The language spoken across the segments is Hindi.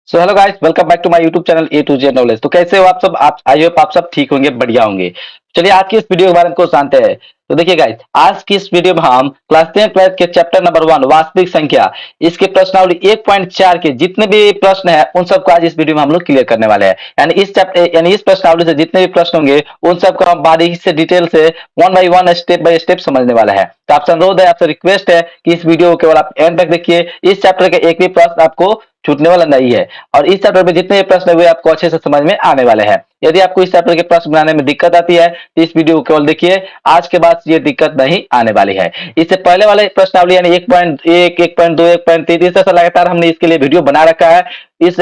So hello guys, welcome back to my YouTube channel A to Z knowledge. तो कैसे हो आप सब? आप आई होप आप सब ठीक होंगे, बढ़िया होंगे। चलिए आज की इस वीडियो के बारे में को जानते हैं। तो देखिए गाइस, आज की इस वीडियो में हम क्लास 10 मैथ के चैप्टर नंबर 1 वास्तविक संख्या, इसके प्रश्नावली 1.4 के जितने भी प्रश्न हैं उन सबको आज इस वीडियो में हम लोग क्लियर करने वाले हैं। यानी इस प्रश्नावली से जितने भी प्रश्न होंगे उन सबको हम बारीकी से डिटेल से one by one step by step समझने वाला है। तो आपसे अनुरोध है, आपसे रिक्वेस्ट है कि इस वीडियो को केवल आप एंड तक देखिए। इस चैप्टर के एक भी प्रश्न आपको छूटने वाला नहीं है और इस चैप्टर में जितने भी प्रश्न हुए आपको अच्छे से समझ में आने वाले हैं। यदि आपको इस चैप्टर के प्रश्न बनाने में दिक्कत आती है तो इस वीडियो को केवल देखिए, आज के बाद ये दिक्कत नहीं आने वाली है। इससे पहले वाले प्रश्नावली यानी 1.1, 1.2, 1.3 इस तरह से लगातार हमने इसके लिए वीडियो बना रखा है। इस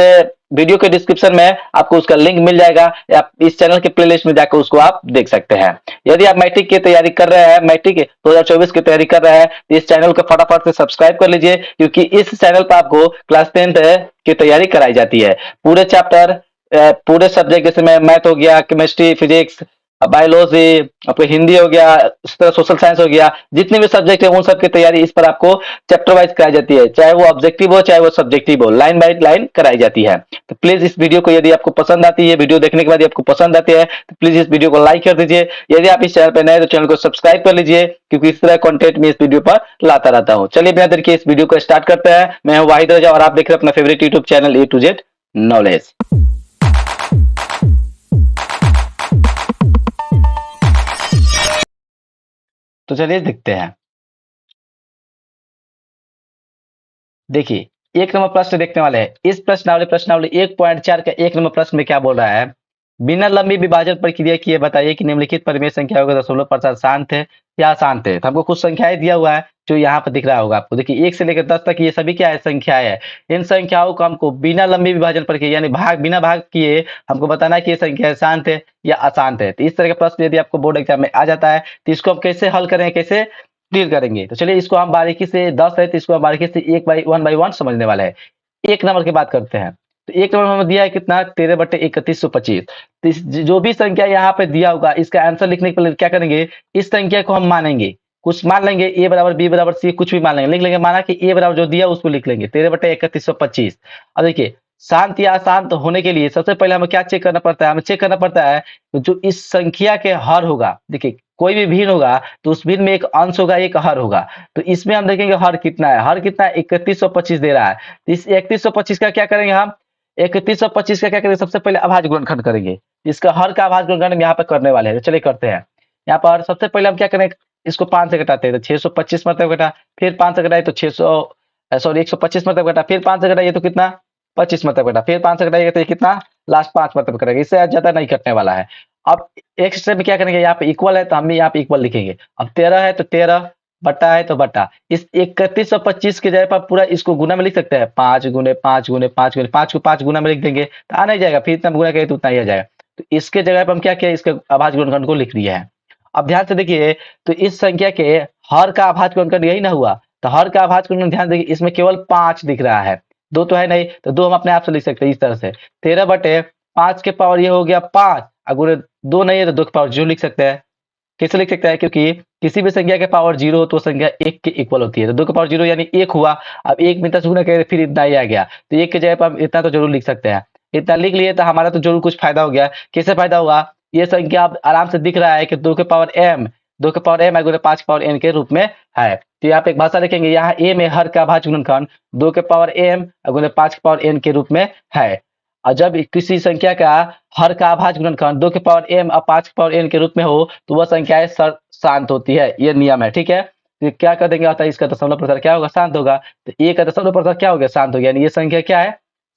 वीडियो के डिस्क्रिप्शन में आपको उसका लिंक मिल जाएगा या इस चैनल के प्लेलिस्ट में जाकर उसको आप देख सकते हैं। यदि आप मैट्रिक की तैयारी कर रहे हैं, मैट्रिक 2024 की तैयारी कर रहे हैं तो इस चैनल को फटाफट से सब्सक्राइब कर लीजिए, क्योंकि इस चैनल पर आपको क्लास 10 की तैयारी कराई जाती है। पूरे चैप्टर, पूरे सब्जेक्ट जैसे मैथ हो गया, केमिस्ट्री, फिजिक्स, बायोलॉजी, आपको हिंदी हो गया, इस तरह सोशल साइंस हो गया, जितने भी सब्जेक्ट है उन सब की तैयारी इस पर आपको चैप्टर वाइज कराई जाती है। चाहे वो ऑब्जेक्टिव हो चाहे वो सब्जेक्टिव हो, लाइन बाय लाइन कराई जाती है। तो प्लीज इस वीडियो को यदि आपको पसंद आती है, वीडियो देखने के बाद आपको पसंद आती है तो प्लीज इस वीडियो को लाइक कर दीजिए। यदि आप इस चैनल पर नए तो चैनल को सब्सक्राइब कर लीजिए, क्योंकि इस तरह कंटेंट में इस वीडियो पर लाता रहता हूँ। चलिए बिना देर के इस वीडियो को स्टार्ट करते हैं। मैं हूँ वाहिद रजा और आप देख रहे हैं अपना favourite YouTube channel A to Z knowledge. तो चलिए देखते हैं। देखिए, एक नंबर प्रश्न देखने वाले हैं। इस प्रश्नावली 1.4 का एक नंबर प्रश्न में क्या बोल रहा है? बिना लंबी विभाजन प्रक्रिया किए बताइए कि निम्नलिखित परिमेय संख्याओं का दशमलव प्रसार शांत है या अशांत है। तो हमको कुछ संख्याएं दिया हुआ है जो यहाँ पर दिख रहा होगा आपको। देखिए 1 से लेकर 10 तक ये सभी क्या है? संख्याएं है। इन संख्याओं को हमको बिना लंबी विभाजन प्रक्रिया यानी बिना भाग किए हमको बताना है कि ये संख्या शांत है या अशांत है। तो इस तरह का प्रश्न यदि आपको बोर्ड एग्जाम में आ जाता है तो इसको हम कैसे हल करें, कैसे डील करेंगे? तो चलिए इसको हम बारीकी से 10 है तो इसको हम बारीकी से वन बाई वन समझने वाले हैं। एक नंबर की बात करते हैं। तो एक नंबर हमें दिया है कितना? 13/3125। तो जो भी संख्या यहाँ पे दिया होगा इसका आंसर लिखने के पहले क्या करेंगे? इस संख्या को हम मानेंगे, कुछ मान लेंगे, ए बराबर बी बराबर सी, कुछ भी मान लेंगे, लिख लेंगे। माना कि ए बराबर जो दिया उसको लिख लेंगे 13/3125। अब देखिए शांत या अशांत होने के लिए सबसे पहले हमें क्या चेक करना पड़ता है? हमें चेक करना पड़ता है जो इस संख्या के हर होगा। देखिए कोई भी भिन्न होगा तो उस भिन्न में एक अंश होगा, एक हर होगा। तो इसमें हम देखेंगे हर कितना है। हर कितना है? 3125 दे रहा है। तो इस 3125 का क्या करेंगे हम? 3125 का क्या करेंगे? सबसे पहले अभाज्य गुणनखंड करेंगे। इसका हर का अभाज्य गुणनखंड हम यहाँ पे करने वाले हैं। तो चलिए करते हैं। यहाँ पर सबसे पहले हम क्या करें? इसको 5 से घटाते हैं तो 625 मतलब घटा, फिर 5 से घटाए तो 125 मतलब घटा, फिर 5 से घटाइए तो कितना? 25 मतलब घटा, फिर 5 से घटाइए तो ये कितना? लास्ट 5 मतलब करेंगे। इससे ज्यादा नहीं घटने वाला है। अब एक स्टेप में क्या करेंगे? यहाँ पे इक्वल है तो हम भी यहाँ पे इक्वल लिखेंगे। अब 13 है तो 13, बटा है तो बटा। इस 3125 की जगह पर पूरा इसको गुना में लिख सकते हैं। 5 गुने 5 गुने 5 गुने 5 को 5 गुना में लिख देंगे तो आ नहीं जाएगा, फिर इतना गुना करें तो उतना ही आ जाएगा। तो इसके जगह पर हम क्या किया? इसके अभाज्य गुणनखंड को लिख लिया है। अब ध्यान से देखिए, तो इस संख्या के हर का अभाज्य गुणनखंड यही ना हुआ। तो हर का अभाज्य गुणनखंड ध्यान देखिए, इसमें केवल 5 दिख रहा है, 2 तो है नहीं। तो 2 हम अपने आप से लिख सकते हैं इस तरह से। 13/5 के पावर ये हो गया 5, अगर 2 नहीं है तो 2 के पावर 0 लिख सकते हैं। कैसे लिख सकते हैं? क्योंकि किसी भी संख्या के पावर 0 हो तो संख्या 1 के इक्वल होती है। तो 2 के पावर 0 यानी 1 हुआ। अब 1 में 10 गुना करें फिर इतना ही आ गया। तो 1 की जगह पर हम इतना तो जरूर लिख सकते हैं। इतना लिख लिए तो हमारा तो जरूर कुछ फायदा हो गया। कैसे फायदा हुआ? ये संख्या अब आराम से दिख रहा है कि 2 के पावर m, 2 के पावर m गुना 5 के पावर n के रूप में है। तो यहाँ पे एक भाषा लिखेंगे, यहाँ a में हर का अभाज्य गुणनखंड 2 के पावर m गुना 5 के पावर n के रूप में है। और जब किसी संख्या का हर का अभाज्य गुणनखंड 2 के पावर m और 5 के पावर n के रूप में हो तो वह संख्याएं शांत होती है। ये नियम है, ठीक है। तो क्या कर देंगे? आता है इसका दशमलव प्रसार क्या होगा? शांत होगा। तो ए का दशमलव प्रसार क्या हो गया? शांत हो गया। यानी ये संख्या क्या है?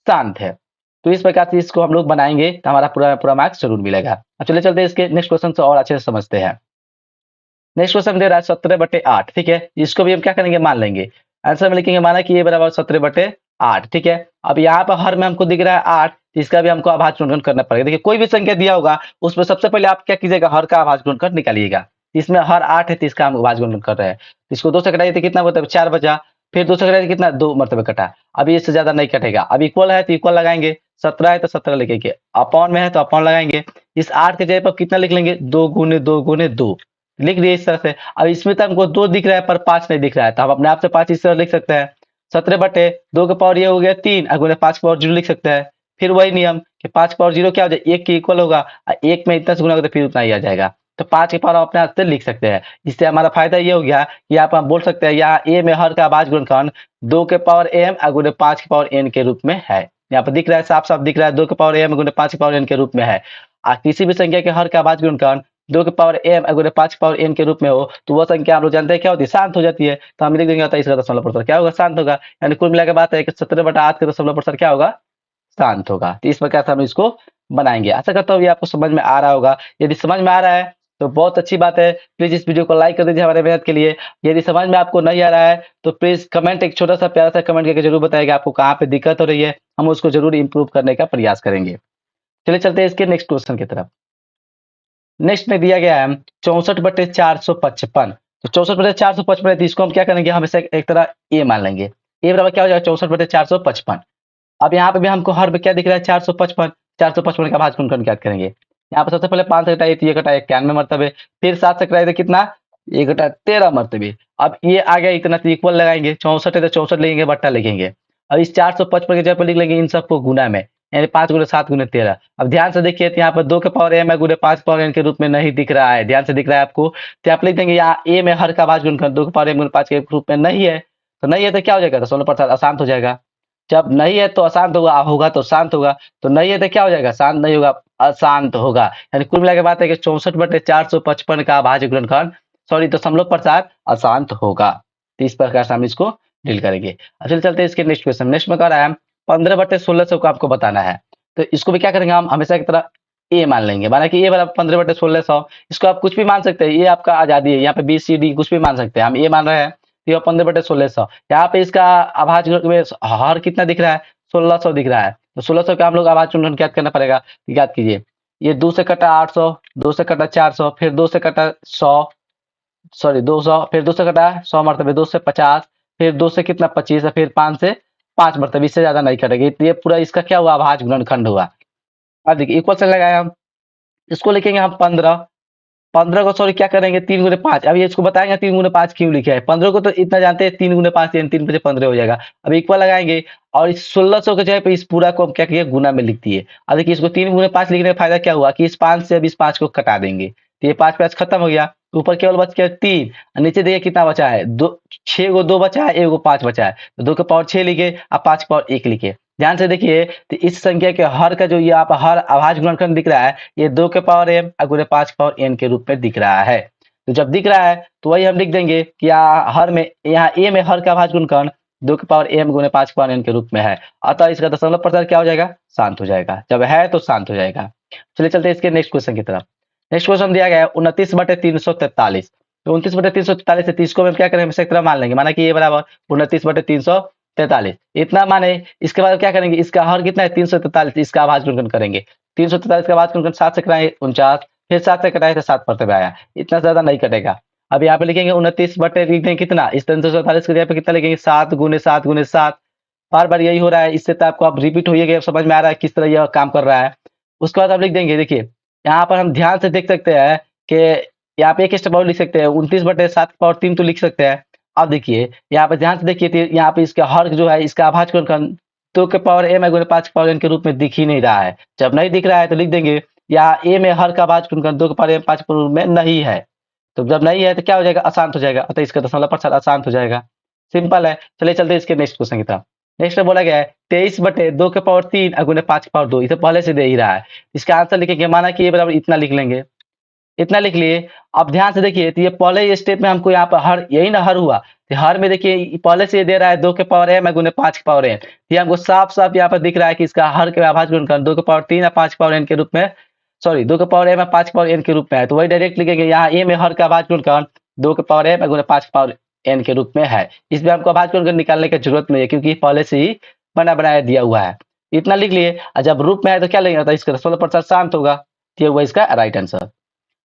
शांत है। तो इस प्रकार से इसको हम लोग बनाएंगे तो हमारा पूरा पूरा मार्क्स जरूर मिलेगा। अब चले चलते हैं इसके नेक्स्ट क्वेश्चन से और अच्छे से समझते हैं। नेक्स्ट क्वेश्चन दे रहा है 17/8, ठीक है। इसको भी हम क्या करेंगे? मान लेंगे। आंसर में लिखेंगे माना कि ये बराबर 17/8, ठीक है। अब यहाँ पर हर में हमको दिख रहा है 8, इसका भी हमको अभाज्य गुणनखंड करना पड़ेगा। देखिए कोई भी संख्या दिया होगा उसमें सबसे पहले आप क्या कीजिएगा? हर का अभाज्य गुणनखंड निकालिएगा। इसमें हर 8 है तो इसका हम अभाज्य गुणनखंड कर रहे हैं। इसको 2 से घटाइए तो कितना मतलब 4 बचा, फिर 2 से घटाइए कितना? 2 मतलब कटा। अभी इससे ज्यादा नहीं कटेगा। अब इक्वल है तो इक्वल लगाएंगे, 17 है तो 17 लिखेंगे, अपॉन में है तो अपॉन लगाएंगे। इस 8 के जगह पर कितना लिख लेंगे? 2 गुने 2 गुने 2 लिख दिए इस तरह से। अब इसमें तो हमको 2 दिख रहा है पर 5 नहीं दिख रहा है, तो हम अपने आप से 5 इस तरह लिख सकते हैं। 17/2 के पावर ये हो गया 3 गुने 5 के पावर 0 लिख सकते हैं। फिर वही नियम कि 5 के पावर 0 क्या हो जाए 1 के इक्वल होगा, 1 में इतना से गुना होगा तो फिर उतना ही आ जाएगा। तो 5 के पावर हम अपने हाथ से लिख सकते हैं। इससे हमारा फायदा ये हो गया कि यहाँ पर हम बोल सकते हैं यहाँ ए में हर का अभाज्य गुणनखंड 2 के पावर m गुने 5 के पावर n के रूप में है। यहाँ पर दिख रहा है, साफ साफ दिख रहा है 2 के पावर m गुने 5 के पावर n के रूप में है। किसी भी संख्या के हर का अभाज्य गुणनखंड 2 के पावर m गुने 5 के पावर n के रूप में हो तो वह संख्या हम लोग जानते हैं क्या होती है, शांत हो जाती है। तो हम लिख देंगे होता है इसका दशमलव प्रतिशत क्या होगा, शांत होगा। यानी कुल मिलाकर बात है कि 17/8 का दशमलव प्रतिशत क्या होगा, शांत होगा। तो इस प्रकार से हम इसको बनाएंगे। आशा करता हूँ ये आपको समझ में आ रहा होगा। यदि समझ में आ रहा है तो बहुत अच्छी बात है, प्लीज इस वीडियो को लाइक कर दीजिए हमारे मेहनत के लिए। यदि समझ में आपको नहीं आ रहा है तो प्लीज कमेंट, एक छोटा सा प्यारा सा कमेंट करके जरूर बताइएगा आपको कहाँ पे दिक्कत हो रही है, हम उसको जरूर इंप्रूव करने का प्रयास करेंगे। चलिए चलते हैं इसके नेक्स्ट क्वेश्चन की तरफ। नेक्स्ट में दिया गया है 64/455। तो 64/455 है तो इसको हम क्या करेंगे, हमेशा एक तरह ए मान लेंगे। ए बराबर क्या हो जाएगा 64/455। अब यहाँ पे भी हमको हर में क्या दिख रहा है 455, 455 का भाज्य गुणनखंड ज्ञात करेंगे। यहाँ पर सबसे पहले 5 से घटाइए तो ये घटा 91 मरतबे, फिर 7 से घटाइए तो कितना, ये घटा 13 मरतबे। अब ये आ गया इतना तो इक्वल लगाएंगे, 64 है तो 64 लिखेंगे, बट्टा लिखेंगे। अब इस 455 के जगह पर लिख लेंगे इन सबको गुना में, यानी 5 गुने 7 गुने 13। अब ध्यान से देखिए तो यहाँ पर 2 के पावर m गुने 5 के पावर n के रूप में नहीं दिख रहा है, ध्यान से दिख रहा है आपको। तो आप लिख देंगे यहाँ a में हर का भाज्य गुणनखंड 2 के पावर m गुने 5 के रूप में नहीं है। तो नहीं है तो क्या हो जाएगा, दशमलव प्रतिशत अशांत हो जाएगा। जब नहीं है तो अशांत होगा, होगा तो शांत होगा। तो नहीं है तो क्या हो जाएगा, शांत नहीं होगा, अशांत होगा। यानी कुल मिलाकर बात है कि 64/455 का भाज्य गुणनखंड दशमलव प्रतिशत अशांत होगा। तो इस प्रकार से हम इसको डील करेंगे। चलिए चलते हैं इसके नेक्स्ट क्वेश्चन। नेक्स्ट में कह रहा है 15/1600 को आपको बताना है। तो इसको भी क्या करेंगे, हम हमेशा की तरह ए मान लेंगे, माना कि ए बराबर 15/1600। इसको आप कुछ भी मान सकते हैं, ये आपका आजादी है, यहाँ पे बी सी डी कुछ भी मान सकते हैं, हम ए मान रहे हैं। ये 15/1600, यहाँ पे इसका अभाज्य में हर कितना दिख रहा है, 1600 दिख रहा है। तो 1600 का हम लोग अभाज्य गुणनखंड ज्ञात करना पड़ेगा। याद कीजिए, ये 2 से कटा 800, 2 से कटा 400, फिर 2 से कटा 100, सॉरी 200, फिर 2 से कटा 100 मरतबे, 2 से 50, फिर 2 से कितना 25, फिर 5 से 5 मरतबे, इससे ज्यादा नहीं कटेगी। तो ये पूरा इसका क्या हुआ, अभाज्य गुणनखंड हुआ। अब देखिए इक्वल से लगाया हम, इसको लिखेंगे हम 15, 15 को सॉरी क्या करेंगे 3 गुने 5। अब ये इसको बताएंगे 3 गुने 5 क्यों लिखे है, 15 को तो इतना जानते हैं 3 गुने 5 यानी 3 बजे 15 हो जाएगा। अब इक्वल लगाएंगे और इस 1600 के जगह पे इस पूरा को हम क्या किए, गुना में लिख दिए। अब देखिए इसको 3 गुने 5 लिखने का फायदा क्या हुआ कि इस 5 से अब इस 5 को कटा देंगे, तो ये 5 5 खत्म हो गया, तो ऊपर केवल बच गया 3। नीचे देखिए कितना बचा है, 2, 6 को 2 बचा है, 1 को 5 बचा है। तो 2 के पावर 6 लिखे, अब 5 के पावर 1 लिखे। ध्यान से देखिए तो इस संख्या के हर का जो यहाँ पर हर अभाज्य गुणनखंड दिख रहा है, ये 2 के पावर m गुने 5 के पावर n के रूप में दिख रहा है। तो जब दिख रहा है तो वही हम लिख देंगे कि यहाँ हर में, यहाँ a में हर का अभाज्य गुणनखंड 2 के पावर m गुने 5 के पावर n के रूप में है। अतः इसका दशमलव प्रतिशत क्या हो जाएगा, शांत हो जाएगा। जब है तो शांत हो जाएगा। चलिए चलते हैं इसके नेक्स्ट क्वेश्चन की तरफ। नेक्स्ट क्वेश्चन दिया गया है 29/343। तो 29/343 है, इसको हम क्या करेंगे, हम एक तरह मान लेंगे, माना कि ये बराबर 29/343 इतना माने। इसके बाद क्या करेंगे, इसका हर कितना है 343, इसका अभाज्य गुणनखंड करेंगे। 343 का अभाज्य गुणनखंड 7 से कराएंगे 49, फिर 7 से कटाए तो 7 मरतबे आया, इतना ज्यादा नहीं कटेगा। अब यहाँ पे लिखेंगे 29 लिख देंगे कितना, इस 343 के जगह पे कितना लिखेंगे 7 गुने 7 गुने 7। बार बार यही हो रहा है, इससे तो आपको आप रिपीट होइएगा, समझ में आ रहा है किस तरह यह काम कर रहा है। उसके बाद आप लिख देंगे, देखिए यहाँ पर हम ध्यान से देख सकते हैं कि यहाँ पे एक स्टेप और लिख सकते हैं, 29/7 की पावर 3 तो लिख सकते हैं। अब देखिए यहाँ पे ध्यान से देखिए तो यहाँ पे इसका हर जो है इसका अभाज्य गुणनखंड 2 के पावर m गुने 5 के पावर n के रूप में दिख ही नहीं रहा है। जब नहीं दिख रहा है तो लिख देंगे यहाँ a में हर का अभाज्य गुणनखंड 2 के पावर m 5 के रूप में नहीं है। तो जब नहीं है तो क्या हो जाएगा, अशांत हो जाएगा। अतः इसका दशमलव प्रतिशत अशांत हो जाएगा। सिंपल है। चलिए चलते इसके नेक्स्ट क्वेश्चन की तरफ। नेक्स्ट में बोला गया है 23/2 के पावर 3 गुने 5 के पावर 2, इसे पहले से दे ही रहा है। इसका आंसर लिखेंगे, माना कि ये बराबर इतना लिख लेंगे, इतना लिख लिए। अब ध्यान से देखिए तो ये पहले स्टेप में हमको यहाँ पर हर, यही ना हर हुआ, तो हर में देखिए पहले से ये दे रहा है 2 के पावर m गुने 5 के पावर n। ये हमको साफ साफ यहाँ पर दिख रहा है कि इसका हर के अभाज्य गुणनखंड 2 के पावर 3 या 5 के पावर n के रूप में, सॉरी 2 के पावर m या 5 के पावर n के रूप में है। तो वही डायरेक्ट लिखेंगे, यहाँ a में हर का अभाज्य गुणनखंड 2 के पावर m गुने 5 के पावर n के रूप में है। इसमें हमको अभाज्य गुणनखंड निकालने की जरूरत नहीं है, क्योंकि पहले से ही बना बनाया दिया हुआ है। इतना लिख लिए, और जब रूप में है तो क्या लेंगे, तो इसका दशमलव प्रतिशत शांत होगा। ये हुआ इसका राइट आंसर।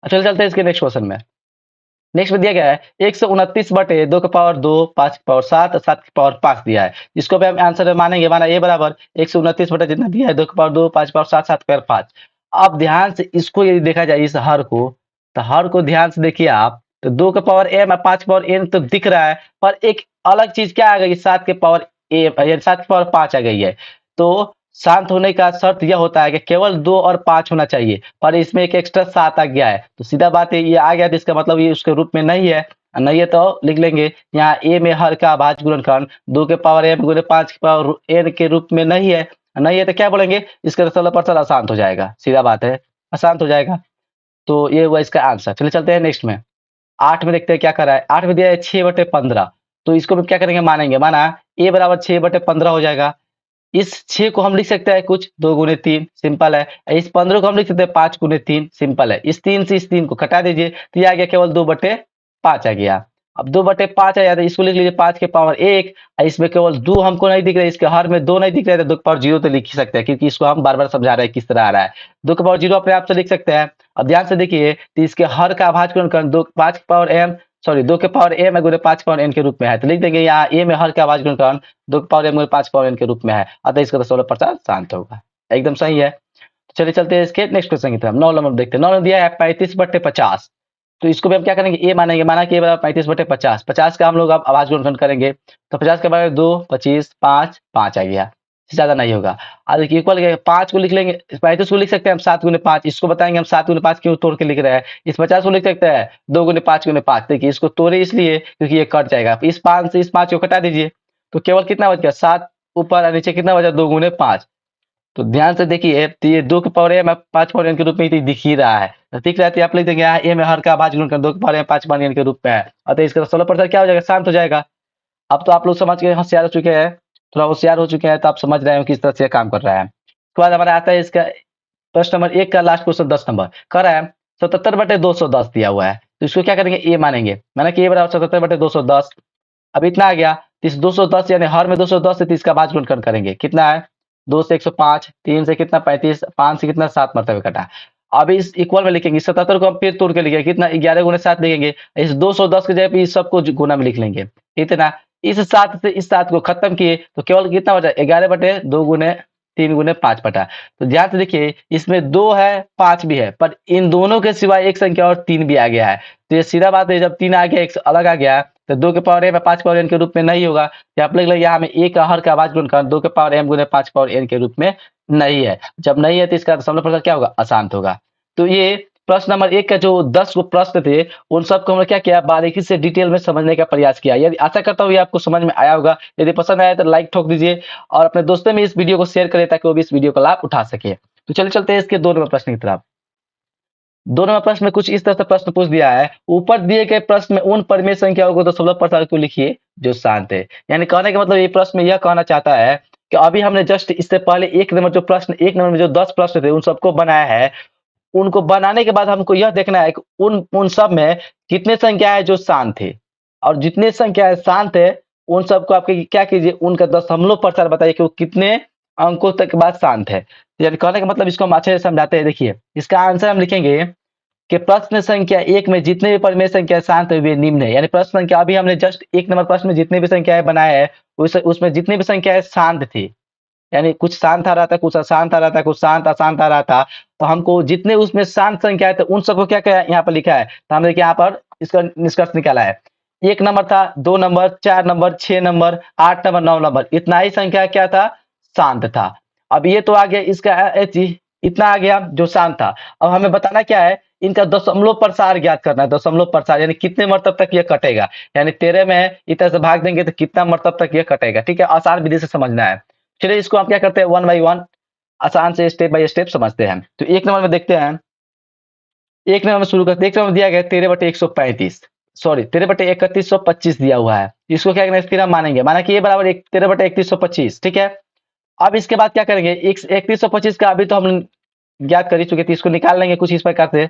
चलिए चलते हैं इसके नेक्स्ट क्वेश्चन में। नेक्स्ट में दिया गया है 129/2 के पावर 2, 5 के पावर 7, 7 के पावर 5 दिया है। इसको भी हम आंसर मानेंगे, माना ए बराबर 129 बटे जितना दिया है 2 के पावर 2, 5 के पावर 7, 7 के पावर 5। अब ध्यान से इसको यदि देखा जाए इस हर को, तो हर को ध्यान से देखिए आप, तो 2 के पावर m और 5 के पावर n तो दिख रहा है, पर एक अलग चीज क्या आ गई, 7 के पावर ये 7 की पावर 5 आ गई है। तो शांत होने का शर्त यह होता है कि केवल 2 और 5 होना चाहिए, पर इसमें एक एक्स्ट्रा 7 आ गया है, तो सीधा बात है ये आ गया, तो इसका मतलब ये उसके रूप में नहीं है। नहीं है तो लिख लेंगे यहाँ ए में हर का अभाज्य गुणनखंड 2 के पावर m गुणे 5 की पावर n के रूप में नहीं है। नहीं है तो क्या बोलेंगे, इसका दशमलव परसेंट अशांत हो जाएगा, सीधा बात है, अशांत हो जाएगा। तो ये हुआ इसका आंसर। चलिए चलते हैं नेक्स्ट में। 8 में देखते हैं क्या कर रहा है। 8 में दिया है 6/15, तो इसको हम क्या करेंगे, मानेंगे, माना a बराबर 6/15 हो जाएगा। इस 6 को हम लिख सकते हैं कुछ 2 गुने 3, सिंपल है। इस 15 को हम लिख सकते हैं 5 गुने 3, सिंपल है। इस 3 से इस 3 को घटा दीजिए, तो ये आ गया केवल 2/5 आ गया। अब 2/5 आया तो इसको लिख लीजिए 5 के पावर 1, इसमें केवल 2 हमको नहीं दिख रहा है, इसके हर में 2 नहीं दिख रहा है, तो 2 के पावर 0 तो लिख ही सकते हैं, क्योंकि इसको हम बार बार समझा रहे हैं किस तरह आ रहा है। 2 के पावर 0 अपने आप से लिख सकते हैं। अब ध्यान से देखिए, तो इसके हर का अभाज्य गुणनखंड 2 5 के पावर m, सॉरी 2 के पावर m गुणे 5 के पावर n के रूप में है, तो लिख देंगे यहाँ a में हर का अभाज्य गुणनखंड 2 के पावर m गुणे 5 के पावर n के रूप में है, अतः इसका दशमलव प्रचार शांत होगा। एकदम सही है। चलिए चलते हैं इसके नेक्स्ट क्वेश्चन की तरफ। 9 नंबर देखते हैं। 9 नंबर दिया है 35/50, तो इसको भी हम क्या करेंगे, ए मानेंगे, माना कि ए बराबर 35/50, 50 का हम लोग अब अभाज्य गुणनखंड करेंगे, तो 50 के बराबर 2, 25, 5, 5 आ गया, इससे ज्यादा नहीं होगा। अब देखिए इक्वल 5 को लिख लेंगे, 35 को लिख सकते हैं हम 7 गुने 5, इसको बताएंगे हम 7 गुने 5 क्यों तोड़ के लिख रहे हैं। इस 50 को लिख सकते हैं 2 गुने 5 गुने 5, देखिए इसको तोड़े इसलिए क्योंकि ये कट जाएगा। इस 5 से इस 5 को कटा दीजिए, तो केवल कितना बच गया, 7 ऊपर और नीचे कितना बचा, 2 गुने 5। तो ध्यान से देखिए, तो ये 2 के पावर m 5 पावर n के रूप में ही दिख ही रहा है, तो दिख रहा है, तो आप लिख देंगे यहाँ a में हर का अभाज्य गुणनखंड 2 के पावर m 5 पावर n के रूप में है, अतः इसका 16% क्या हो जाएगा, शांत हो जाएगा। अब तो आप लोग समझ के होशियार हो चुके हैं, थोड़ा होशियार हो चुके हैं, तो आप समझ रहे हो किस तरह से काम कर रहा है। उसके बाद हमारा आता है इसका प्रश्न नंबर 1 का लास्ट क्वेश्चन 10 नंबर कर रहा है। 77/210 दिया हुआ है, तो इसको क्या करेंगे, ए मानेंगे, माना कि ए बराबर 77/210। अब इतना आ गया, तो इस 210 यानी हर में 210 से 30 का भाज्य गुणनखंड करेंगे, कितना है, 2 से 105, 3 से कितना 35, 5 से कितना 7 मरतबे कटा। अब इस इक्वल में लिखेंगे, 77 को हम फिर तोड़ के लिखेंगे, कितना 11 गुणे 7 लिखेंगे, इस 210 के जगह पे इस सबको गुना में लिख लेंगे, इतना। इस 7 से इस 7 को खत्म किए तो केवल कितना बचा, 11/2 गुने 3 गुने 5 बटा। तो ध्यान से देखिए, इसमें 2 है 5 भी है, पर इन दोनों के सिवाय एक संख्या और 3 भी आ गया है, तो ये सीधा बात है, जब 3 आ गया एक अलग आ गया, तो 2 के पावर m 5 पावर n के रूप में नहीं होगा, तो आप लिख लेंगे यहाँ में a का हर का अभाज्य गुणनखंड 2 के पावर m गुणे 5 पावर n के रूप में नहीं है। जब नहीं है तो इसका दशमलव प्रसार क्या होगा, अशांत होगा। तो ये प्रश्न नंबर 1 का जो 10 को प्रश्न थे, उन सबको हमने क्या किया, बारीकी से डिटेल में समझने का प्रयास किया। यदि आशा करता हूँ ये आपको समझ में आया होगा। यदि पसंद आया तो लाइक ठोक दीजिए और अपने दोस्तों में इस वीडियो को शेयर करें, ताकि वो भी इस वीडियो का लाभ उठा सके। तो चलिए चलते हैं इसके 2 नंबर प्रश्न की तरफ। 2 नंबर प्रश्न में कुछ इस तरह से प्रश्न पूछ दिया है, ऊपर दिए गए प्रश्न में उन परिमेय संख्याओं को दशमलव प्रसार को लिखिए जो शांत है। यानी कहने का मतलब ये प्रश्न में यह कहना चाहता है कि अभी हमने जस्ट इससे पहले 1 नंबर जो प्रश्न, 1 नंबर में जो 10 प्रश्न थे उन सबको बनाया है। उनको बनाने के बाद हमको यह देखना है कि उन सब में कितने संख्या है जो शांत थे, और जितने संख्या शांत है उन सबको आपके क्या कीजिए, उनका दशमलव प्रसार बताइए कि वो कितने अंकों तक के बाद शांत है। यानी कहने का मतलब इसको हम अच्छे से समझाते हैं। देखिए इसका आंसर हम लिखेंगे कि प्रश्न संख्या 1 में जितने भी परिमेय संख्या शांत है वे निम्न है। यानी प्रश्न संख्या अभी हमने जस्ट 1 नंबर प्रश्न में जितने भी संख्याएं बनाए हैं उसमें जितनी भी संख्याएं शांत थी, यानी कुछ शांत आ रहा था, कुछ अशांत आ रहा था, कुछ शांत अशांत आ रहा था, तो हमको जितने उसमें शांत संख्याएं थे उन सबको क्या क्या यहाँ पर लिखा है, तो हमने यहाँ पर इसका निष्कर्ष निकाला है। 1 नंबर था, 2 number, 4 number, 6 number, 8 number, 9 number, इतना ही संख्या क्या था, शांत था। अब ये तो आ गया इसका इतना आ गया जो शांत था। अब हमें बताना क्या है, इनका दशमलव प्रसार ज्ञात करना है। दशमलव प्रसार यानी कितने मरतब तक ये कटेगा, यानी 13 में इधर से भाग देंगे तो कितना मरतब तक ये कटेगा। ठीक है, आसान विधि से समझना है। चलिए इसको हम क्या करते हैं, 1 बाई 1 आसान से स्टेप बाय स्टेप समझते हैं। तो 1 नंबर में देखते हैं, 1 नंबर में शुरू करते हैं। 1 नंबर में दिया गया 13/135, सॉरी 13/3125 दिया हुआ है। इसको क्या करना है, स्थिरांक मानेंगे, माना कि ये बराबर 13/3125। ठीक है, अब इसके बाद क्या करेंगे, 3125 का अभी तो हम ज्ञात कर ही चुके थे, इसको निकाल लेंगे कुछ इस प्रकार से।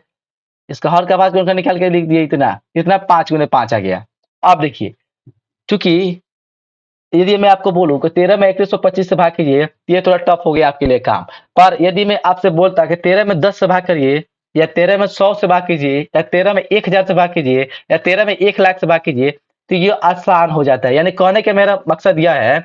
इसका हर का भाग गुणनखंड निकाल के लिख दिए, इतना इतना 5 गुने 5 आ गया। अब देखिए, चूंकि यदि मैं आपको बोलूं कि 13 में 3125 से भाग कीजिए, ये थोड़ा टफ हो गया आपके लिए काम। पर यदि मैं आपसे बोलता कि 13 में 10 से भाग करिए, या 13 में 100 से भाग कीजिए, या 13 में 1000 से भाग कीजिए, या 13 में 1 लाख से भाग कीजिए, तो ये आसान हो जाता है। यानी कहने का मेरा मकसद यह है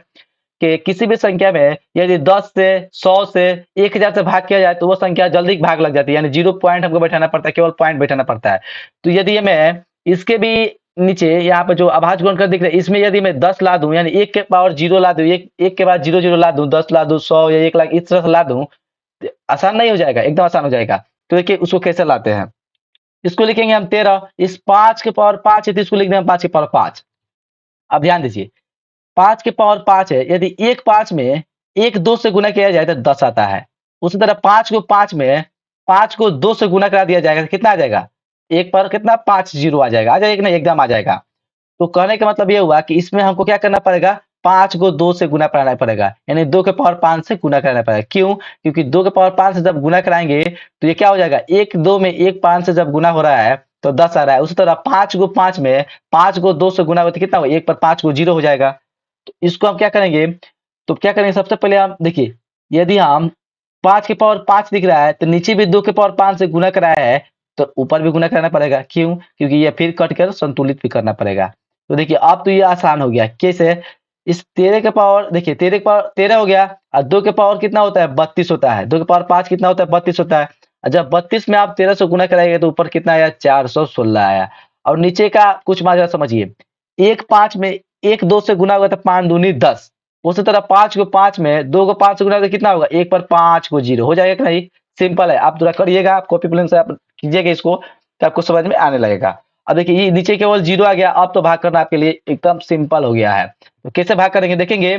कि किसी भी संख्या में यदि 10 से 100 से 1000 से भाग किया जाए तो वो संख्या जल्दी भाग लग जाती है, यानी 0 पॉइंट हमको बैठाना पड़ता है, केवल पॉइंट बैठाना पड़ता है। तो यदि मैं इसके भी नीचे यहाँ पे जो अभाज्य गुणनखंड दिख रहा है, इसमें यदि मैं 10 ला दूं, यानी 1 के पावर 0 ला दूं, एक के बाद 0 0 ला दूं, 10 ला दूं, 100 या 1 लाख इस तरह से ला दूं, तो आसान नहीं हो जाएगा, एकदम आसान हो जाएगा। तो देखिए उसको कैसे लाते हैं, इसको लिखेंगे हम 13, इस 5 के पावर 5 है तो इसको लिख देंगे 5 के पावर 5। अब ध्यान दीजिए 5 के पावर 5 है, यदि एक 5 में एक 2 से गुना किया जाए तो 10 आता है। उसी तरह 5 को 2 से गुना करा दिया जाएगा तो कितना आ जाएगा, एक पर कितना 5 जीरो आ जाएगा, कि नहीं, एकदम आ जाएगा। तो कहने का मतलब ये हुआ कि इसमें हमको क्या करना पड़ेगा, 5 को 2 से गुना कराना पड़ेगा, यानी 2 के पावर 5 से गुना कराना पड़ेगा। क्यों? क्योंकि 2 के पावर 5 से जब गुना कराएंगे तो ये क्या हो जाएगा, एक 2 में एक 5 से जब गुना हो रहा है तो 10 आ रहा है। उसी तरह 5 को 5 में 5 को 2 से गुना होगा तो कितना होगा, एक पर 5 को 0 हो जाएगा। तो इसको हम क्या करेंगे, तो क्या करेंगे, सबसे पहले हम देखिए, यदि हम 5 के पावर 5 दिख रहा है तो नीचे भी 2 के पावर 5 से गुना कराया है तो ऊपर भी गुना कराना पड़ेगा। क्यों? क्योंकि ये फिर कट कर संतुलित भी करना पड़ेगा। तो देखिए अब तो ये आसान हो गया, कैसे, इस 13 के पावर देखिए 13 के पावर 13 हो गया और 2 के पावर कितना होता है, 32 होता है। 2 के पावर 5 कितना होता है, 32 होता है। और जब 32 में आप 13 से गुना कराएंगे तो ऊपर कितना आया, 416 आया। और नीचे का कुछ मात्रा समझिए, एक 5 में एक 2 से गुना होगा तो 5 दूनी 10। उसी तरह 5 को 5 में 2 को 5 से गुना तो कितना होगा, एक पर 5 को 0 हो जाएगा कि नहीं। सिंपल है, आप थोड़ा करिएगा, कॉपी पेन से आप कीजिएगा इसको तो आपको समझ में आने लगेगा। अब देखिए ये नीचे केवल 0 आ गया, अब तो भाग करना आपके लिए एकदम सिंपल हो गया है। तो कैसे भाग करेंगे देखेंगे,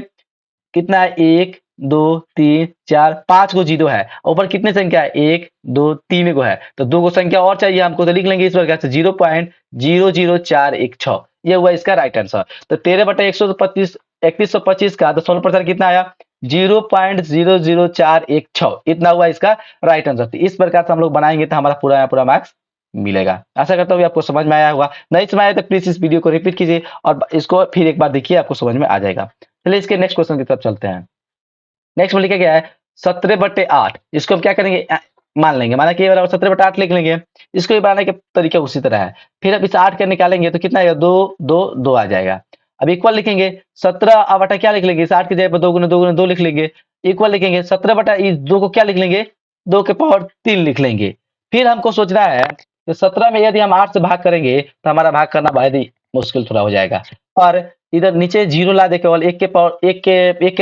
कितना है, 1 2 3 4 5 को 0 है, ऊपर कितनी संख्या है, 1 2 3 को है, तो 2 को संख्या और चाहिए हमको, तो लिख लेंगे इस प्रकार से 0.00416। ये हुआ इसका राइट आंसर। तो 13/125 3125 का दशमलव प्रसार कितना आया, 0.00416, इतना हुआ इसका राइट आंसर। तो इस प्रकार से हम लोग बनाएंगे तो हमारा पूरा पूरा मार्क्स मिलेगा। आशा करता हूँ आपको समझ में आया होगा, नहीं समझ आया तो प्लीज इस वीडियो को रिपीट कीजिए और इसको फिर एक बार देखिए, आपको समझ में आ जाएगा। चलिए इसके नेक्स्ट क्वेश्चन की तरफ चलते हैं। नेक्स्ट में लिखा गया है 17/8, इसको हम क्या करेंगे, मान लेंगे, माना कि ये बराबर 17/8 लिख लेंगे। इसको भी बनाने का तरीका उसी तरह है। फिर अब इस 8 का निकालेंगे तो कितना आएगा, 2 2 2 आ जाएगा। अब इक्वल लिखेंगे 17/8 क्या लिख लेंगे, इस 8 की जगह पर 2 गुना 2 गुना 2 लिख लेंगे। इक्वल लिखेंगे 17 इस 2 को क्या लिख लेंगे, 2 के पावर 3 लिख लेंगे। फिर हमको सोचना है कि 17 में यदि हम 8 से भाग करेंगे तो हमारा भाग करना बहुत ही मुश्किल थोड़ा हो जाएगा। और इधर नीचे 0 ला दे, केवल एक के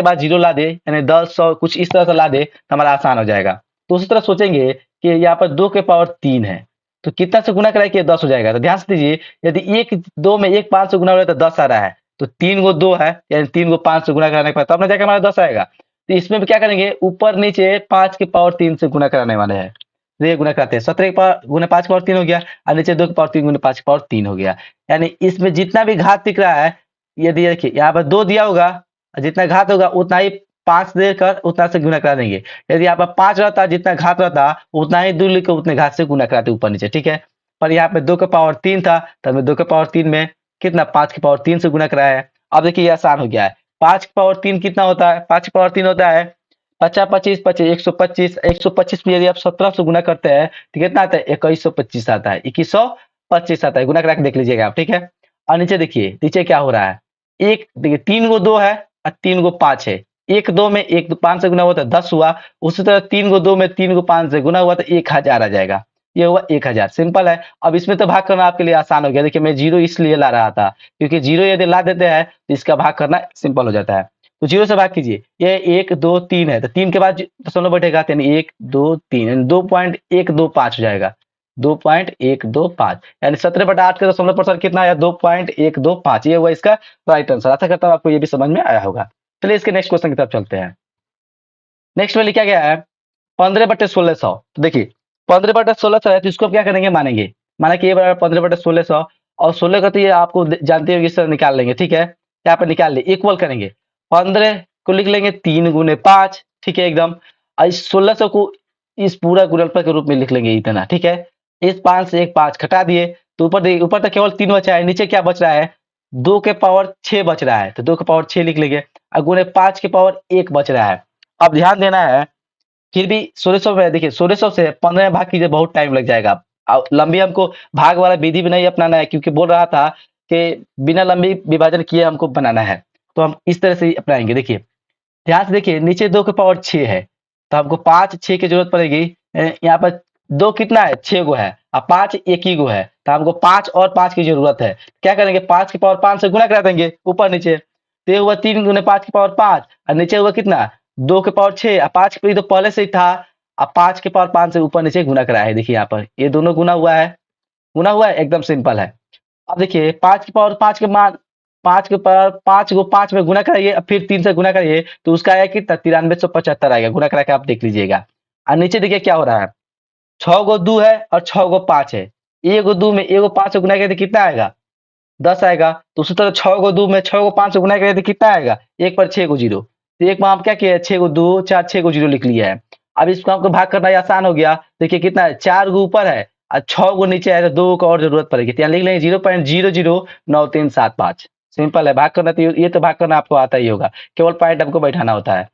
बाद 0 ला दे, यानी 10 100 कुछ इस तरह से ला दे तो हमारा आसान हो जाएगा। तो उसी तरह सोचेंगे कि यहाँ पर 2 के पावर 3 है तो कितना से गुना कराए कि 10 हो जाएगा। तो ध्यान से दीजिए, यदि एक 2 में एक 5 से गुना हो रहा है तो 10 आ रहा है, तो 3 को 2 है, यानी 3 को 5 से गुना कराने पर तब ना जाकर हमारा 10 आएगा। तो इसमें भी क्या करेंगे, ऊपर नीचे 5 के पावर 3 से गुना कराने वाले हैं। तो ये गुना करते हैं, 17 के पावर गुना 5 के पावर 3 हो गया और नीचे 2 के पावर 3 गुना 5 के पावर 3 हो गया। यानी इसमें जितना भी घात दिख रहा है, यदि देखिए यहाँ पर 2 दिया होगा, जितना घात होगा उतना ही 5 देकर उतना से गुना करा देंगे। यदि यहाँ पर 5 रहता, जितना घात रहता उतना ही 2 लिखकर उतने घात से गुना कराते ऊपर नीचे, ठीक है। पर यहाँ पे 2 के पावर 3 था तो हमें 2 के पावर 3 में कितना 5 के पावर 3 से गुना कराया है। अब देखिए ये आसान हो गया है, 5 के पावर 3 कितना होता है, 5 के पावर 3 होता है 50 25 25 125। 125 में यदि आप 17 से गुना करते हैं तो कितना आता है, 2125 आता है, 2125 आता है। गुना करा के देख लीजिएगा आप, ठीक है। और नीचे देखिए, नीचे क्या हो रहा है, एक देखिए 3 को 2 है और 3 को 5 है। एक 2 में एक 5 से गुना हुआ तो 10 हुआ। उसी तरह 3 को 2 में 3 को 5 से गुना हुआ तो 1000 आ जाएगा। ये हुआ 1000, सिंपल है। अब इसमें तो भाग करना आपके लिए आसान हो गया। देखिए मैं 0 इसलिए ला रहा था क्योंकि 0 यदि ला देते हैं तो इसका भाग करना सिंपल हो जाता है। तो 0 से भाग कीजिए, ये 1 2 3 है तो 3 के बाद दशमलव बैठेगा, यानी 1 2 3 यानी 2.125 हो जाएगा, 2.125। यानी 17/8 का दशमलव प्रसार कितना आया, 2.125। ये हुआ इसका राइट आंसर। आशा करता हूँ आपको ये भी समझ में आया होगा। चलिए इसके नेक्स्ट क्वेश्चन की तरफ चलते हैं। नेक्स्ट में लिखा गया है 15/1600। तो देखिए 15/1600 है तो इसको क्या करेंगे, मानेंगे, माना कि ये बराबर 15/1600 और 16 का तो ये आपको जानते हो इस तरह निकाल लेंगे, ठीक है। यहाँ पर निकाल ले, इक्वल करेंगे, 15 को लिख लेंगे 3 गुने 5, ठीक है एकदम। और इस 1600 को इस पूरा गुणनफल के रूप में लिख लेंगे इतना, ठीक है। इस 5 से एक 5 घटा दिए तो ऊपर देखिए, ऊपर तक केवल 3 बचा है, नीचे क्या बच रहा है, 2 के पावर 6 बच रहा है, तो 2 के पावर 6 लिख लेंगे और गुणे 5 के पावर 1 बच रहा है। अब ध्यान देना है, फिर भी 1600 में देखिए 1600 से 15 में भाग कीजिए, बहुत टाइम लग जाएगा। अब लंबी हमको भाग वाला विधि भी नहीं अपनाना है क्योंकि बोल रहा था कि बिना लंबी विभाजन किए हमको बनाना है, तो हम इस तरह से ही अपनाएंगे। देखिए ध्यान से देखिए, नीचे 2 के पावर 6 है तो हमको 5 6 की जरूरत पड़ेगी। यहाँ पर 2 कितना है, 6 गो है अब 5 एक ही गो है, तो हमको 5 और 5 की जरूरत है। क्या करेंगे, 5 की पावर 5 से गुना करा देंगे ऊपर नीचे, तो ये हुआ 3 गुने 5 की पावर 5, और नीचे हुआ कितना, 2 की पावर 6, 5 की तो पहले से ही था, अब 5 की पावर 5 से ऊपर नीचे गुना कराया है। देखिए यहाँ पर ये दोनों गुना हुआ है, एकदम सिंपल है। अब देखिए 5 की पावर 5 के मान, 5 के पावर 5 को 5 में गुना कराइए, अब फिर 3 से गुना करिए, तो उसका आएगा कितना, 9375 आएगा। गुना करा के आप देख लीजिएगा। और नीचे देखिए क्या हो रहा है, 6 गो 2 है और 6 गो 5 है, एगो 2 में एगो 5 से गुना करिए तो कितना आएगा, 10 आएगा। तो उसी तरह 6 को 2 में 6 को 5 से गुना करिए तो कितना आएगा, एक पर 6 को 0, तो एक में हम क्या किया, 6 को 2 4 6 को 0 लिख लिया है। अब इसको हमको भाग करना आसान हो गया। देखिए कितना है, 4 गो ऊपर है और 6 गो नीचे है, तो 2 को और जरूरत पड़ेगी, तो यहाँ लिख लेंगे 0.009375। सिंपल है भाग करना, तो ये तो भाग करना आपको आता ही होगा, केवल पॉइंट हमको बैठाना होता है।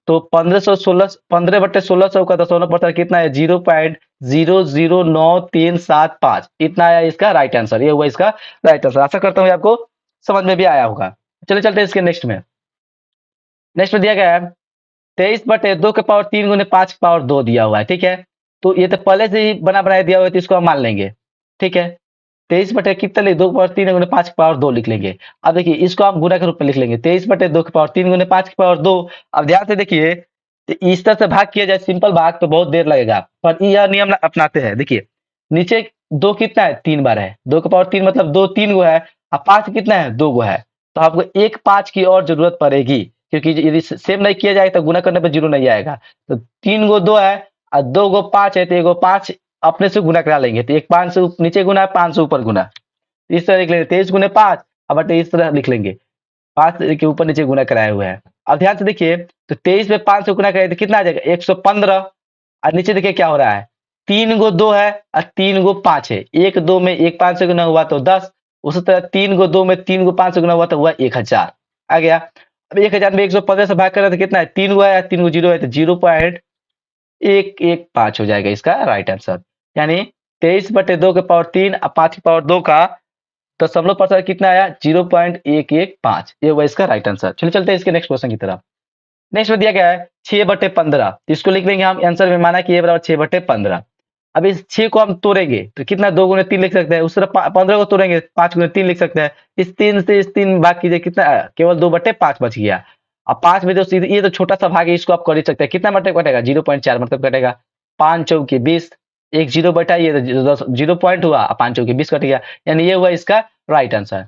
तो 15/1600 का दशमलव पड़ता है कितना है, 0.009375, इतना आया इसका राइट आंसर। ये हुआ इसका राइट आंसर। आशा करता हूँ आपको समझ में भी आया होगा। चलिए चलते हैं इसके नेक्स्ट में। नेक्स्ट में दिया गया है 23/2 के पावर 3 गुने 5 के पावर 2 दिया हुआ है, ठीक है। तो ये तो पहले से ही बना बनाया दिया हुआ है, तो इसको हम मान लेंगे, ठीक है। 23 कितना लिख, 2 के पावर 3 गुने 5 के पावर 2 लिख लेंगे। अब देखिए इसको हम गुना के रूप में लिख लेंगे, 23/2 के पावर 3 गुने 5 के पावर 2। अब ध्यान से देखिए, तो इस तरह से भाग किया जाए सिंपल भाग तो बहुत देर लगेगा, पर यह नियम अपनाते हैं। देखिए नीचे 2 कितना है, 3 बार है, 2 के पावर 3 मतलब 2 3 गो है, अब 5 कितना है, 2 गो है, तो आपको एक 5 की और जरूरत पड़ेगी, क्योंकि यदि सेम नहीं किया जाए तो गुना करने पर 0 नहीं आएगा। तो 3 गो 2 है और 2 गो 5 है, तो एगो 5 अपने से गुना करा लेंगे, तो एक 5 से नीचे गुना, 5 से ऊपर गुना, इस तरह लिख लेंगे 23 गुने 5। अब बटे इस तरह लिख लेंगे, 5 के ऊपर नीचे गुना कराए हुए हैं। अब ध्यान से देखिए, तो 23 में 5 से गुना करें तो कितना आ जाएगा, 115। और नीचे देखिए क्या हो रहा है, 3 गो 2 है और 3 गो 5 है, 1 2 में 1 5 से गुना हुआ तो 10, उसी तरह 3 गो 2 में 3 गो 5 से गुना हुआ तो हुआ 1000 आ गया। अब 1000 में 115 से भाग करें तो कितना है, 3 हुआ है, 3 गो 0 है, तो 0.115 हो जाएगा इसका राइट आंसर। यानी 23/2 के पावर 3 और 5 की पावर 2 का दशमलव परसेंट कितना आया, 0.115। ये हुआ इसका राइट आंसर। चलिए चलते हैं इसके नेक्स्ट क्वेश्चन की तरफ। नेक्स्ट में दिया गया है 6/15, इसको लिख लेंगे हम आंसर में, माना कि ये बराबर 6/15। अब इस 6 को हम तोड़ेंगे तो कितना, 2 गुने 3 लिख सकते हैं, उस तरह 15 को तोड़ेंगे 5 गुने 3 लिख सकते हैं। इस 3 से इस 3 भाग कीजिए, कितना केवल 2/5 बच गया। अब 5 में जो सीधे ये तो छोटा सा भाग है, इसको आप कर ही सकते हैं, कितना मतलब कटेगा, 0.4 मतलब कटेगा, 5 चौके 20, एक 0 बटाइए तो 0 पॉइंट हुआ, 5 चौके 20 कट गया, यानी ये हुआ इसका राइट आंसर।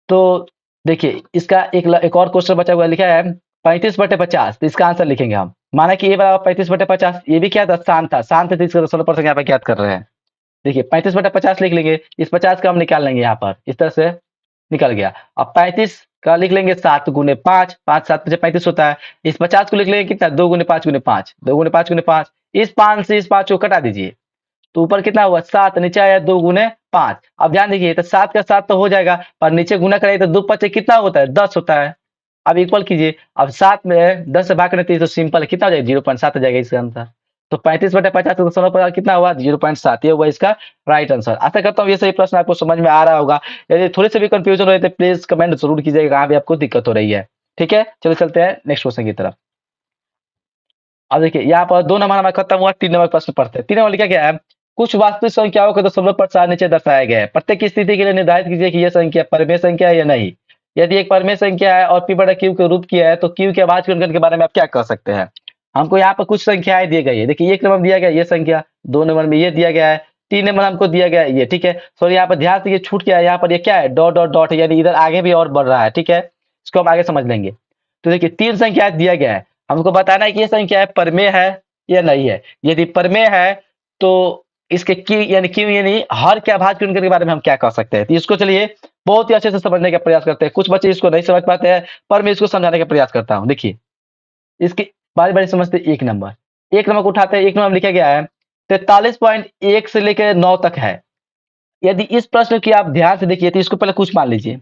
तो देखिए इसका एक और क्वेश्चन बचा हुआ लिखा है 35/50, तो इसका आंसर लिखेंगे हम, माना कि ये बराबर 35/50, ये भी क्या था, शांत था, शांत है, तो इसका 16% यहाँ पे ज्ञात कर रहे हैं। देखिए 35/50 लिख लेंगे, इस 50 का हम निकाल लेंगे यहाँ पर, इस तरह से निकल गया। अब 35 का लिख लेंगे 7 गुने 5, 5 7 35 होता है। इस 50 को लिख लेंगे कितना, 2 गुने 5 गुने 5, 2 गुने 5 गुने 5, इस 5 से इस 5 को कटा दीजिए, तो ऊपर कितना हुआ 7, नीचे आया 2 गुने 5। अब ध्यान देखिए, तो 7 का 7 तो हो जाएगा, पर नीचे गुना कराइए तो 2 5 कितना होता है, 10 होता है। अब इक्वल कीजिए, अब 7 में 10 से भाग करने तो सिंपल है, कितना हो जाएगा, 0.7 हो जाएगा इसका आंसर। तो 35/50 का दशमलव पर कितना हुआ, 0.7, ये हुआ इसका राइट आंसर। आशा करता हूँ ये सही प्रश्न आपको समझ में आ रहा होगा। यदि थोड़ी सी भी कंफ्यूजन हो रही है तो प्लीज कमेंट जरूर कीजिएगा, कहाँ भी आपको दिक्कत हो रही है। ठीक है, चलो चलते हैं नेक्स्ट क्वेश्चन की तरफ। अब देखिए यहाँ पर 2 नंबर हमारा खत्म हुआ, 3 नंबर प्रश्न पढ़ते हैं। 3 नंबर लिखा गया है, कुछ वास्तविक संख्याओं को दशमलव प्रसार नीचे दर्शाया गया है, प्रत्येक स्थिति के लिए निर्धारित कीजिए कि यह संख्या परमेय संख्या है या नहीं। यदि एक परमेय संख्या है और p/q के रूप की है, तो q के अभाज्य गुणनखंड के बारे में आप क्या कह सकते हैं। हमको यहाँ पर कुछ संख्याएं दी गई है। देखिए 1 नंबर में दिया गया ये संख्या, 2 नंबर में ये दिया गया है, 3 नंबर हमको दिया गया है ये, ठीक है। सॉरी यहाँ पर ध्यान से ये छूट गया है, यहाँ पर ये क्या है, डॉट डॉट डॉट है, यानी इधर आगे भी और बढ़ रहा है, ठीक है। इसको हम आगे समझ लेंगे। तो देखिए 3 संख्या दिया गया है, हमको बताना है कि ये संख्या है परमेय है या नहीं है। यदि परमेय है तो इसके क्यों यानी हर के अभाज्य गुणनखंड के बारे में हम क्या कह सकते हैं। तो इसको चलिए बहुत ही अच्छे से समझने का प्रयास करते हैं। कुछ बच्चे इसको नहीं समझ पाते हैं, पर मैं इसको समझाने का प्रयास करता हूँ। देखिए इसकी बारी बारी समझते, 1 नंबर, 1 नंबर को उठाते हैं। 1 नंबर लिखा गया है 43.1 से लेकर 9 तक है। यदि इस प्रश्न की आप ध्यान से देखिए तो इसको पहले कुछ मान लीजिए,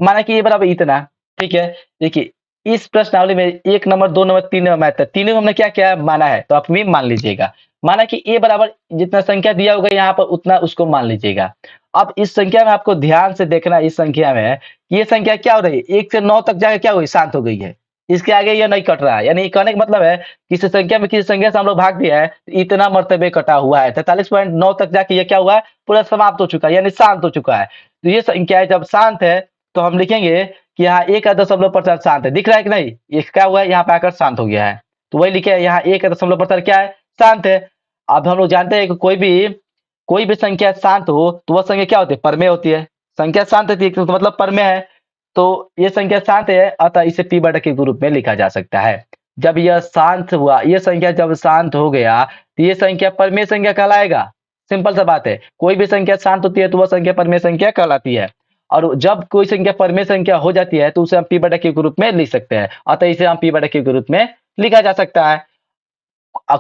माना कि ये बराबर इतना, ठीक है। देखिए इस प्रश्नावली में 1 नंबर 2 नंबर 3 नंबर मैथ है, तीनों हमने क्या किया है, माना है, तो आप भी मान लीजिएगा। माना कि ए बराबर जितना संख्या दिया होगा यहाँ पर उतना उसको मान लीजिएगा। अब इस संख्या में आपको ध्यान से देखना, इस संख्या में ये संख्या क्या हो रही है, 1 से 9 तक जाकर क्या हुई, शांत हो गई है। इसके आगे ये नहीं कट रहा है, यानी कहने का मतलब है किसी संख्या में किसी संख्या से हम लोग भाग दिया है, इतना मर्तबे कटा हुआ है, 43.9 तक जाके ये क्या हुआ है, पूरा समाप्त हो चुका है, यानी शांत हो चुका है। तो ये संख्या है जब शांत है तो हम लिखेंगे कि यहाँ 1.% शांत है, दिख रहा है कि नहीं, ये क्या हुआ है, यहाँ पे आकर शांत हो गया है, तो वही लिखे यहाँ 1.% क्या है, शांत है। अब हम लोग जानते हैं कि कोई भी संख्या शांत हो तो वह संख्या क्या होती है, परमेय होती है। संख्या शांत होती है तो मतलब परमेय है, तो ये संख्या शांत है, अतः इसे पी बटा क्यू के रूप में लिखा जा सकता है। जब यह शांत हुआ, ये संख्या जब शांत हो गया तो ये संख्या परमेय संख्या कहलाएगा। सिंपल सा बात है, कोई भी संख्या शांत होती है तो वह संख्या परमेय संख्या कहलाती है, और जब कोई संख्या परमेय संख्या हो जाती है तो उसे हम पी बटा क्यू के रूप में लिख सकते हैं, अतः इसे हम पी बटा क्यू के रूप में लिखा जा सकता है।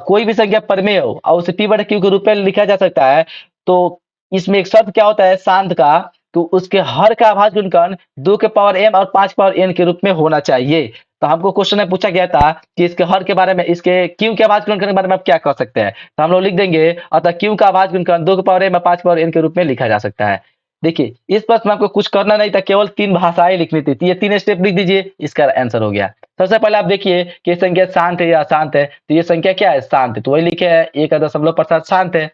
कोई भी संख्या परमेय हो और उसे पी बटा क्यू के रूप में लिखा जा सकता है, तो इसमें एक शर्त क्या होता है शांत का, तो उसके हर का अभाज्य गुणनखंड 2 के पावर m और 5 के पावर n के रूप में होना चाहिए। तो हमको क्वेश्चन में पूछा गया था कि इसके हर के बारे में, इसके क्यू के अभाज्य गुणनखंड के बारे में आप क्या कह सकते हैं, तो हम लोग लिख देंगे अतः क्यू का अभाज्य गुणनखंड 2 के पावर m और 5 के पावर n के रूप में लिखा जा सकता है। देखिए इस प्रश्न में आपको कुछ करना नहीं था, केवल 3 भाषाएं लिखनी थी, ये 3 स्टेप लिख दीजिए, इसका आंसर हो गया। सबसे पहले आप देखिए कि संख्या शांत है या अशांत है, तो ये संख्या क्या है, शांत है, तो वही लिखे है 1.% शांत है।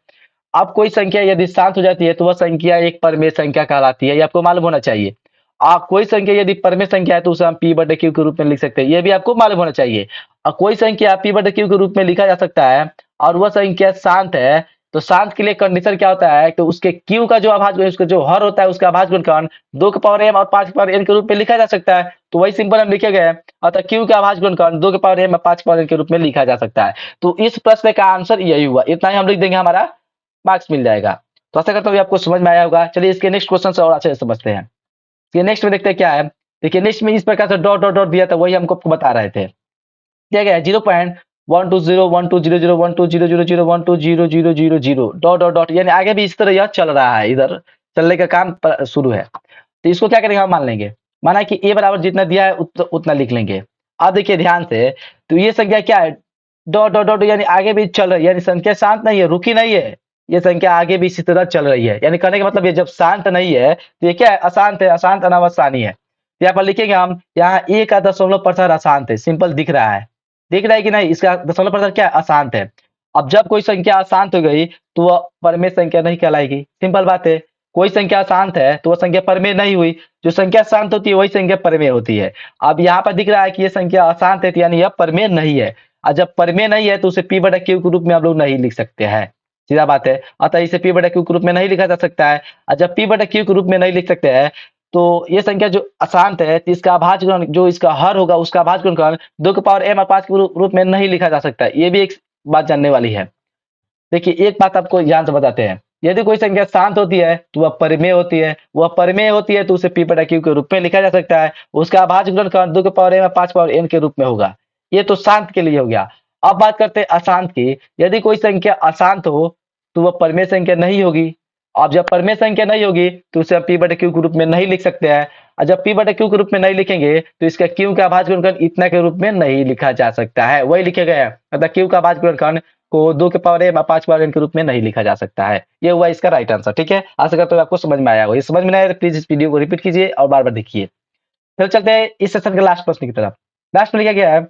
अब कोई संख्या यदि शांत हो जाती है तो वह संख्या एक परमेय संख्या कहलाती है, ये आपको मालूम होना चाहिए। कोई संख्या यदि परमेय संख्या है तो उसे हम पी बटे क्यू के रूप में लिख सकते हैं, ये भी आपको मालूम होना चाहिए। और कोई संख्या पी बटे क्यू के रूप में लिखा जा सकता है और वह संख्या शांत है, तो शांत के लिए कंडीशन क्या होता है, तो उसके क्यू का जो अभाज्य, उसका जो हर होता है उसका अभाज्य गुणनखंड 2 के पावर m और 5 के पावर n के रूप में लिखा जा सकता है, तो वही सिंपल हम लिखे गए, अतः क्यू का अभाज्य गुणनखंड 2 के पावर m और 5 के पावर n के रूप में लिखा जा सकता है। तो इस प्रश्न का आंसर यही हुआ, इतना ही हम लिख देंगे, हमारा मार्क्स मिल जाएगा। तो आशा करता हूँ आपको समझ में आया होगा। चलिए इसके नेक्स्ट क्वेश्चन से और अच्छे से समझते हैं। ये नेक्स्ट में देखते हैं क्या है। देखिए नेक्स्ट में इस प्रकार से डॉट डॉट डॉट दिया था, वही हमको बता रहे थे। क्या क्या है, 0.12012000010001000 डॉट डॉट डॉट, यानी आगे भी इस तरह यह चल रहा है, इधर चलने का काम शुरू है। तो इसको क्या करेंगे, हम मान लेंगे, माना कि a बराबर जितना दिया है उतना लिख लेंगे। अब देखिए ध्यान से, तो ये संख्या क्या है, डॉट डॉट डॉट, यानी आगे भी चल रही है, यानी संख्या शांत नहीं है, रुकी नहीं है, ये संख्या आगे भी इसी तरह चल रही है। यानी कहने का मतलब ये जब शांत नहीं है तो ये क्या है, अशांत है, अशांत अनावस्थानी है। तो यहाँ पर लिखेंगे हम, यहाँ 1.% अशांत है, सिंपल दिख रहा है, दिख रहा है कि नहीं, इसका 0.% क्या है, अशांत है। अब जब कोई संख्या अशांत हो गई तो वह परमेय संख्या नहीं कहलाएगी, सिंपल बात है। कोई संख्या शांत है तो वह संख्या परमेय नहीं हुई, जो संख्या शांत होती है वही संख्या परमेय होती है। अब यहाँ पर दिख रहा है कि ये संख्या अशांत है, यानी यह परमेय नहीं है, और जब परमेय नहीं है तो उसे पी बटा क्यू के रूप में हम लोग नहीं लिख सकते हैं, सीधा बात है। अतः इसे पी बटा क्यू के रूप में नहीं लिखा जा सकता है, और जब पी बटा क्यू के रूप में नहीं लिख सकते हैं तो ये संख्या जो अशांत है, तो इसका अभाज्य गुणन, जो इसका हर होगा उसका अभाज्य गुणनखंड 2 के पावर m और 5 के रूप में नहीं लिखा जा सकता है, ये भी एक बात जानने वाली है। देखिए एक बात आपको ध्यान से बताते हैं, यदि कोई संख्या शांत होती है तो वह परमेय होती है, वह परमेय होती है तो उसे पी बटा क्यू के रूप में लिखा जा सकता है, उसका अभाज्य गुणनखंड 2 के पावर m और 5 पावर n के रूप में होगा। ये तो शांत के लिए हो गया। अब बात करते हैं अशांत की, यदि कोई संख्या अशांत हो तो वह परमेय संख्या नहीं होगी। अब जब परमेय संख्या नहीं होगी तो उसे हम पी बटा क्यू के रूप में नहीं लिख सकते हैं, और जब पी बटा क्यू के रूप में नहीं लिखेंगे तो इसका क्यू का अभाज्य गुणनखंड इतना के रूप में नहीं लिखा जा सकता है, वही लिखे गए हैं, मतलब क्यू का अभाज्य गुणनखंड को 2 के पावर m और 5 पावर n के रूप में नहीं लिखा जा सकता है। ये हुआ इसका राइट आंसर, ठीक है। आशा करता हूँ आपको समझ में आया होगा। ये समझ में नहीं आया तो प्लीज इस वीडियो को रिपीट कीजिए और बार बार देखिए। फिर चलते हैं इस सेशन के लास्ट प्रश्न की तरफ। लास्ट में लिखा गया है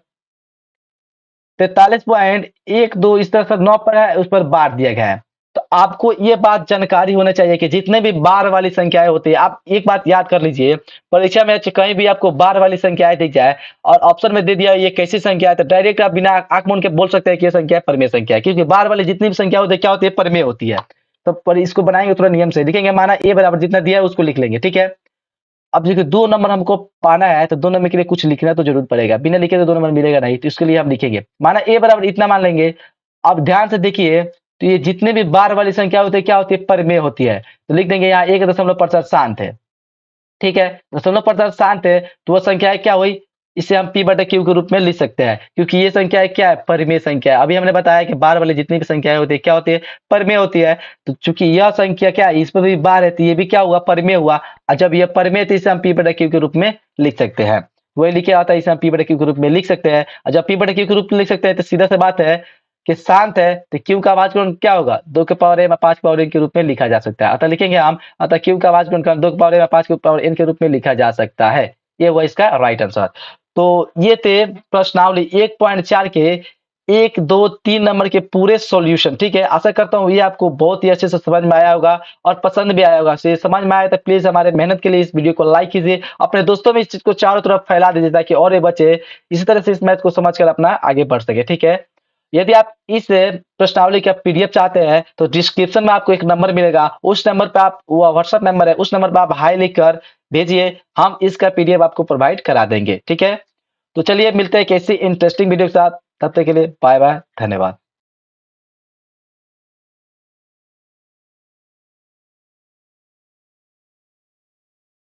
43.12 इस तरह से 9 पर है, उस पर बार दिया गया है। तो आपको ये बात जानकारी होना चाहिए कि जितने भी बार वाली संख्याएं होती है, आप एक बात याद कर लीजिए, परीक्षा में कहीं भी आपको बार वाली संख्याएं दी जाए और ऑप्शन में दे दिया ये कैसी संख्या है, तो डायरेक्ट आप बिना आंख मूंद के बोल सकते हैं कि ये संख्या परमेय संख्या है, क्योंकि बार वाली जितनी भी संख्या होती है क्या होती है, परमेय होती है। तो पर इसको बनाएंगे थोड़ा नियम से, लिखेंगे माना a बराबर जितना दिया है उसको लिख लेंगे, ठीक है। अब देखिए 2 नंबर हमको पाना है तो 2 नंबर के लिए कुछ लिखना तो जरूर पड़ेगा, बिना लिखे तो 2 नंबर मिलेगा नहीं, तो इसके लिए हम लिखेंगे माना a बराबर इतना मान लेंगे। अब ध्यान से देखिए, तो ये जितने भी बार वाली संख्या होती है क्या होती है, परमेय होती है, तो लिख देंगे यहाँ 1.% शांत है, ठीक है। 0.% शांत है तो वह संख्या है क्या हुई, इसे हम पी बटा क्यू के रूप में लिख सकते हैं, क्योंकि ये संख्या है क्या है, परमेय संख्या है। अभी हमने बताया कि बार वाली जितनी भी संख्याएं होती है क्या होती है, परमेय होती है। तो चूंकि यह संख्या क्या है, इसमें भी बार है तो ये भी क्या हुआ, परमेय हुआ, और जब यह परमेय तो इसे हम पी बटा क्यू के रूप में लिख सकते हैं। वही लिखे आता है, इसे हम पी बटा क्यू के रूप में लिख सकते हैं, और जब पी बटा क्यू के रूप में लिख सकते हैं तो सीधा सी बात है कि शांत है तो क्यू का अभाज्य गुणनखंड क्या होगा, 2 के पावर m और 5 पावर n के रूप में लिखा जा सकता है। अतः लिखेंगे हम, अतः क्यू का अभाज्य गुणनखंड 2 के पावर m और 5 के पावर n के रूप में लिखा जा सकता है। ये हुआ इसका राइट आंसर। तो ये थे प्रश्नावली 1.4 के 1, 2, 3 नंबर के पूरे सॉल्यूशन। ठीक है, आशा करता हूँ ये आपको बहुत ही अच्छे से समझ में आया होगा और पसंद भी आया होगा। तो ये समझ में आया तो प्लीज हमारे मेहनत के लिए इस वीडियो को लाइक कीजिए, अपने दोस्तों में इस चीज को चारों तरफ फैला दीजिए ताकि और ये बच्चे इसी तरह से इस मैथ को समझकर अपना आगे बढ़ सके। ठीक है, यदि आप इस प्रश्नावली का पीडीएफ चाहते हैं तो डिस्क्रिप्शन में आपको एक नंबर मिलेगा, उस नंबर पे आप, वो व्हाट्सएप नंबर है, उस नंबर पे आप हाई लिखकर भेजिए, हम इसका पीडीएफ आपको प्रोवाइड करा देंगे। ठीक है, तो चलिए मिलते हैं एक ऐसी इंटरेस्टिंग वीडियो के साथ, तब तक के लिए बाय बाय, धन्यवाद।